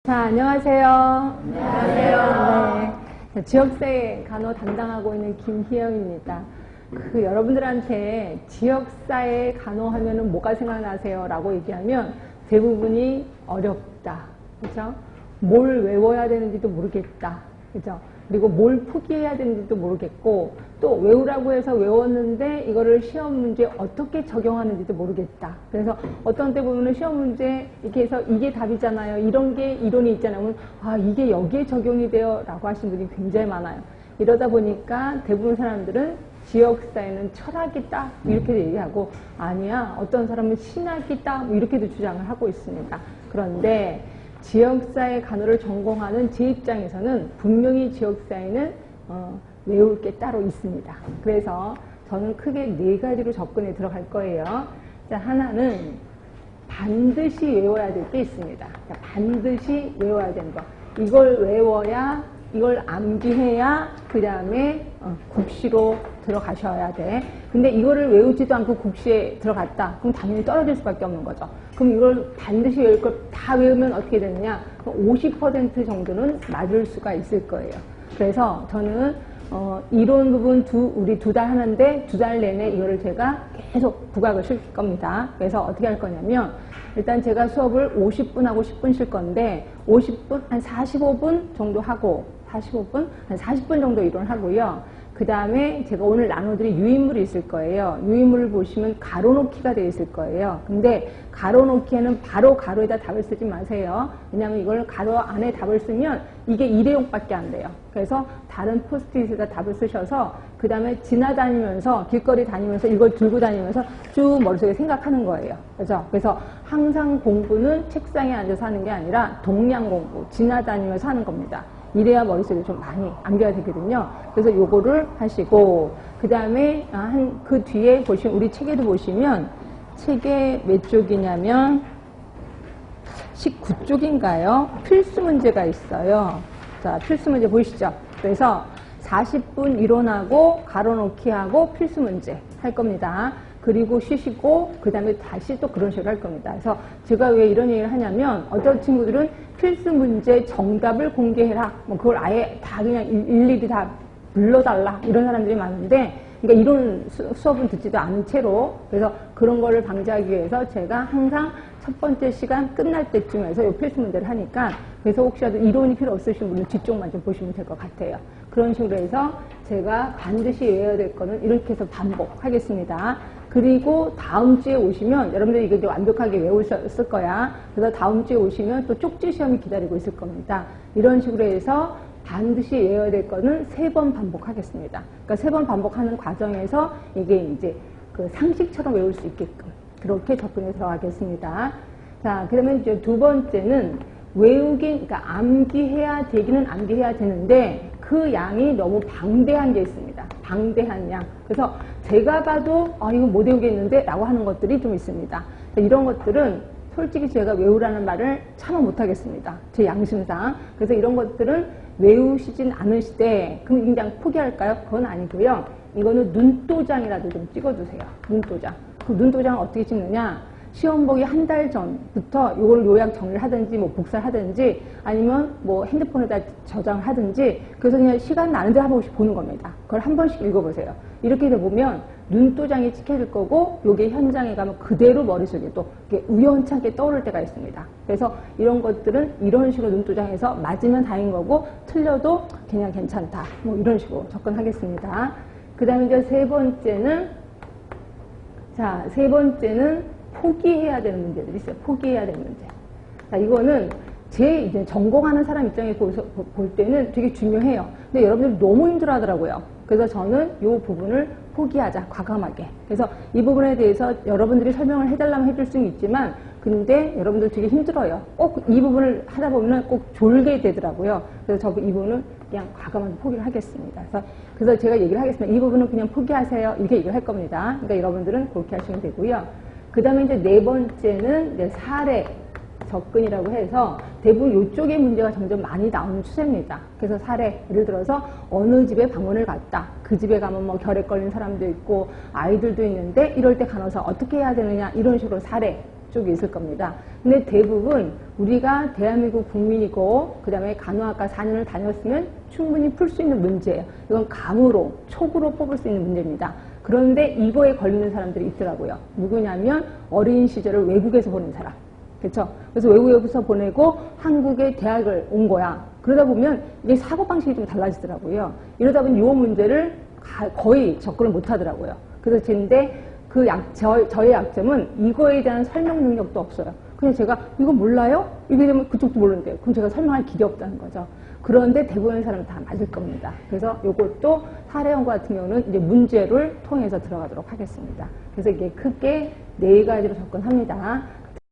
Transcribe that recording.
자, 안녕하세요. 안녕하세요. 네, 지역사회 간호 담당하고 있는 김희영입니다. 여러분들한테 지역사회 간호하면은 뭐가 생각나세요? 라고 얘기하면 대부분이 어렵다. 그죠? 뭘 외워야 되는지도 모르겠다. 그죠? 그리고 뭘 포기해야 되는지도 모르겠고, 또 외우라고 해서 외웠는데 이거를 시험 문제에 어떻게 적용하는지도 모르겠다. 그래서 어떤 때 보면은 시험 문제 이렇게 해서 이게 답이잖아요. 이런 게 이론이 있잖아요. 그러면 아, 이게 여기에 적용이 돼요. 라고 하시는 분이 굉장히 많아요. 이러다 보니까 대부분 사람들은 지역사회는 철학이다. 이렇게 얘기하고, 아니야. 어떤 사람은 신학이다. 이렇게도 주장을 하고 있습니다. 그런데 지역사회 간호를 전공하는 제 입장에서는 분명히 지역사회는 외울 게 따로 있습니다. 그래서 저는 크게 4가지로 접근에 들어갈 거예요. 자, 하나는 반드시 외워야 될 게 있습니다. 자, 반드시 외워야 되는 거. 이걸 외워야, 이걸 암기해야 그 다음에 국시로 들어가셔야 돼. 근데 이거를 외우지도 않고 국시에 들어갔다. 그럼 당연히 떨어질 수밖에 없는 거죠. 그럼 이걸 반드시 외울 걸 다 외우면 어떻게 되느냐? 50% 정도는 맞을 수가 있을 거예요. 그래서 저는 이론 부분 우리 2달 하는데 2달 내내 이거를 제가 계속 부각을 시킬 겁니다. 그래서 어떻게 할 거냐면, 일단 제가 수업을 50분 하고 10분 쉴 건데 50분, 한 45분 정도 하고 45분, 한 40분 정도 이론을 하고요. 그 다음에 제가 오늘 나눠드릴 유인물이 있을 거예요. 유인물을 보시면 가로놓기가 되어 있을 거예요. 근데 가로놓기에는 바로 가로에다 답을 쓰지 마세요. 왜냐하면 이걸 가로 안에 답을 쓰면 이게 일회용밖에 안 돼요. 그래서 다른 포스트잇에다 답을 쓰셔서 그 다음에 지나다니면서 길거리 다니면서 이걸 들고 다니면서 쭉 머릿속에 생각하는 거예요. 그래서 항상 공부는 책상에 앉아서 하는 게 아니라 동량 공부, 지나다니면서 하는 겁니다. 이래야 머릿속에 좀 많이 암기가 되거든요. 그래서 요거를 하시고, 그 다음에 그 뒤에 보시면, 우리 책에도 보시면, 책에 몇 쪽이냐면 19쪽인가요? 필수 문제가 있어요. 자, 필수 문제 보이시죠? 그래서 40분 이론하고 가로놓기 하고 필수 문제 할 겁니다. 그리고 쉬시고 그 다음에 다시 또 그런 식으로 할 겁니다. 그래서 제가 왜 이런 얘기를 하냐면, 어떤 친구들은 필수 문제 정답을 공개해라, 뭐 그걸 아예 다 그냥 일일이 다 불러달라, 이런 사람들이 많은데, 그러니까 이런 수업은 듣지도 않은 채로, 그래서 그런 거를 방지하기 위해서 제가 항상 첫 번째 시간 끝날 때쯤에서 이 필수 문제를 하니까, 그래서 혹시라도 이론이 필요 없으신 분은 뒤쪽만 좀 보시면 될 것 같아요. 그런 식으로 해서 제가 반드시 외워야 될 거는 이렇게 해서 반복하겠습니다. 그리고 다음 주에 오시면, 여러분들이 이거 이제 완벽하게 외우셨을 거야. 그래서 다음 주에 오시면 또 쪽지 시험이 기다리고 있을 겁니다. 이런 식으로 해서 반드시 외워야 될 거는 3번 반복하겠습니다. 그러니까 3번 반복하는 과정에서 이게 이제 그 상식처럼 외울 수 있게끔 그렇게 접근해 들어가겠습니다. 자, 그러면 이제 2번째는 그러니까 암기해야 되기는 암기해야 되는데 그 양이 너무 방대한 게 있습니다. 방대한 양. 그래서 제가 봐도 이거 못 외우겠는데 라고 하는 것들이 좀 있습니다. 이런 것들은 솔직히 제가 외우라는 말을 참아 못하겠습니다. 제 양심상. 그래서 이런 것들은 외우시진 않으시되 그럼 그냥 포기할까요? 그건 아니고요. 이거는 눈도장이라도 좀 찍어두세요. 눈도장. 그 눈도장을 어떻게 찍느냐? 시험 보기 한 달 전부터 이걸 요약 정리를 하든지 뭐 복사를 하든지 아니면 뭐 핸드폰에다 저장을 하든지, 그래서 그냥 시간 나는 데 한 번씩 보는 겁니다. 그걸 한 번씩 읽어보세요. 이렇게 해서 보면 눈도장이 찍혀질 거고, 요게 현장에 가면 그대로 머릿속에 또 우연찮게 떠오를 때가 있습니다. 그래서 이런 것들은 이런 식으로 눈도장에서 맞으면 다행인 거고, 틀려도 그냥 괜찮다, 뭐 이런 식으로 접근하겠습니다. 그 다음에 이제 세 번째는 포기해야 되는 문제들이 있어요. 포기해야 되는 문제. 자, 이거는 제 이제 전공하는 사람 입장에서 볼 때는 되게 중요해요. 근데 여러분들이 너무 힘들어 하더라고요. 그래서 저는 이 부분을 포기하자, 과감하게. 그래서 이 부분에 대해서 여러분들이 설명을 해달라면 해줄 수는 있지만, 근데 여러분들 되게 힘들어요. 꼭 이 부분을 하다 보면 꼭 졸게 되더라고요. 그래서 이 부분은 그냥 과감하게 포기를 하겠습니다. 그래서 제가 얘기를 하겠습니다. 이 부분은 그냥 포기하세요. 이렇게 얘기를 할 겁니다. 그러니까 여러분들은 그렇게 하시면 되고요. 그 다음에 이제 4번째는 이제 사례 접근이라고 해서 대부분 이쪽의 문제가 점점 많이 나오는 추세입니다. 그래서 사례, 예를 들어서 어느 집에 방문을 갔다. 그 집에 가면 뭐 결핵 걸린 사람도 있고 아이들도 있는데 이럴 때 간호사 어떻게 해야 되느냐, 이런 식으로 사례 쪽이 있을 겁니다. 근데 대부분 우리가 대한민국 국민이고 그 다음에 간호학과 4년을 다녔으면 충분히 풀 수 있는 문제예요. 이건 감으로, 촉으로 뽑을 수 있는 문제입니다. 그런데 이거에 걸리는 사람들이 있더라고요. 누구냐면 어린 시절을 외국에서 보낸 사람. 그렇죠? 그래서 외국에서 보내고 한국에 대학을 온 거야. 그러다 보면 이게 사고방식이 좀 달라지더라고요. 이러다 보면 이 문제를 거의 접근을 못 하더라고요. 그래서 근데 저의 약점은 이거에 대한 설명 능력도 없어요. 그냥 제가 이거 몰라요? 이게 되면 그쪽도 모르는데 그럼 제가 설명할 길이 없다는 거죠. 그런데 대부분의 사람은 다 맞을 겁니다. 그래서 이것도 사례 연구 같은 경우는 이제 문제를 통해서 들어가도록 하겠습니다. 그래서 이게 크게 4가지로 접근합니다.